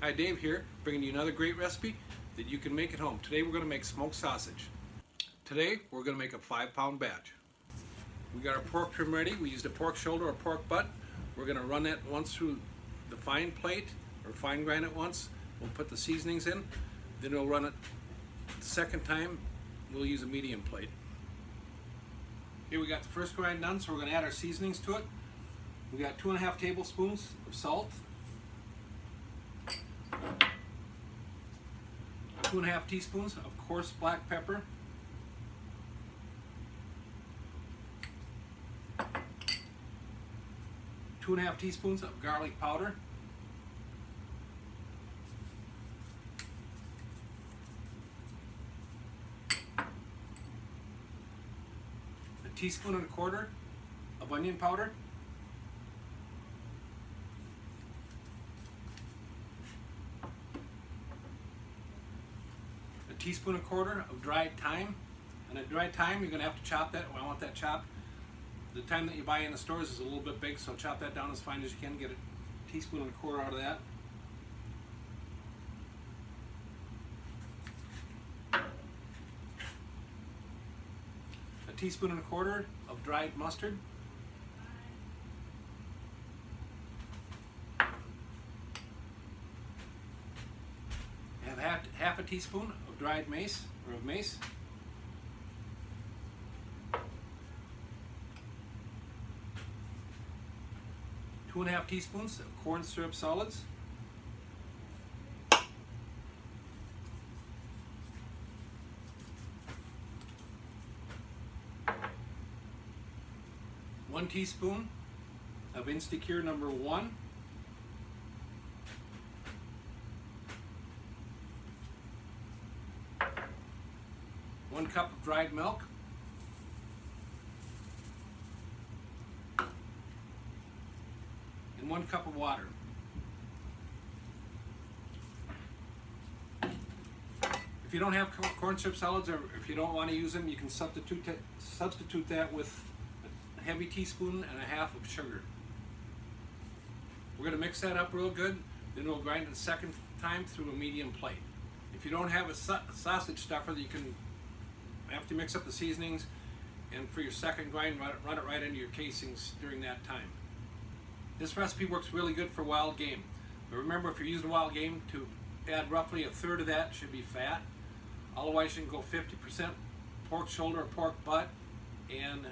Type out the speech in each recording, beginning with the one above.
Hi, Dave here, bringing you another great recipe that you can make at home. Today we're going to make smoked sausage. Today we're going to make a 5-pound batch. We got our pork trim ready. We used a pork shoulder or pork butt. We're going to run that once through the fine plate or fine grind it once. We'll put the seasonings in. Then we'll run it the second time. We'll use a medium plate. Here we got the first grind done, so we're going to add our seasonings to it. We got 2.5 tablespoons of salt, 2.5 teaspoons of coarse black pepper, 2.5 teaspoons of garlic powder, a 1.25 teaspoons of onion powder, a 1.25 teaspoons of dried thyme. And a dried thyme, you're going to have to chop that. I want that chopped. The thyme that you buy in the stores is a little bit big, so chop that down as fine as you can. Get a 1.25 teaspoons out of that. A 1.25 teaspoons of dried mustard. Have half a teaspoon of dried mace or of mace. Two and a half teaspoons of corn syrup solids. One teaspoon of Instacure number 1. 1 cup of dried milk. And 1 cup of water. If you don't have corn syrup solids, or if you don't want to use them, you can substitute that with a heavy teaspoon and a half of sugar. We're going to mix that up real good, then we'll grind it the second time through a medium plate. If you don't have a sausage stuffer, you can, after you mix up the seasonings, and for your second grind, run it right into your casings during that time. This recipe works really good for wild game. But remember, if you're using wild game, to add roughly 1/3 of that should be fat. Otherwise, you can go 50% pork shoulder or pork butt, and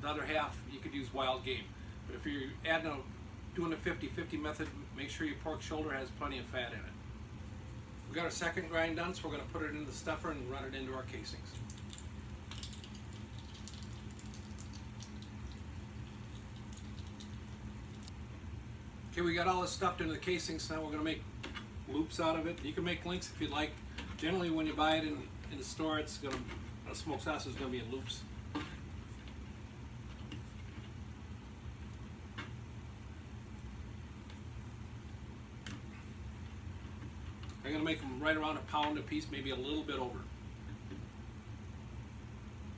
the other half you could use wild game. But if you're doing a 50-50 method, make sure your pork shoulder has plenty of fat in it. We got our second grind done, so we're going to put it into the stuffer and run it into our casings. Okay, we got all this stuffed into the casings, so now we're going to make loops out of it. You can make links if you'd like. Generally, when you buy it in the store, it's going to, smoked sausage is going to be in loops. I'm going to make them right around a pound a piece, maybe a little bit over.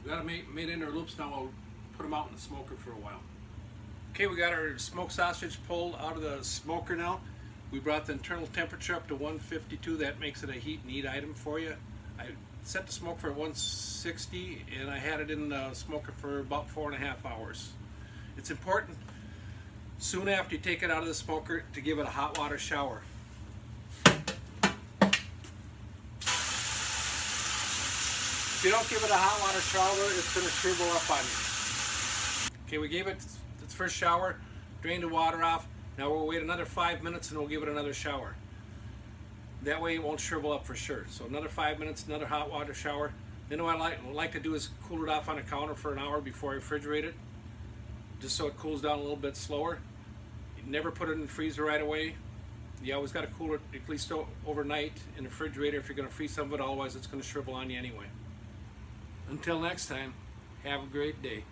We got them made into our loops. Now we'll put them out in the smoker for a while. Okay, we got our smoked sausage pulled out of the smoker now. We brought the internal temperature up to 152. That makes it a heat and eat item for you. I set the smoke for 160, and I had it in the smoker for about 4.5 hours. It's important soon after you take it out of the smoker to give it a hot water shower. If you don't give it a hot water shower, it's going to shrivel up on you. Okay, we gave it its first shower, drained the water off. Now we'll wait another 5 minutes and we'll give it another shower. That way it won't shrivel up for sure. So another 5 minutes, another hot water shower. Then what I like to do is cool it off on a counter for an hour before I refrigerate it, just so it cools down a little bit slower. You never put it in the freezer right away. You always got to cool it at least overnight in the refrigerator if you're going to freeze some of it, otherwise it's going to shrivel on you anyway. Until next time, have a great day.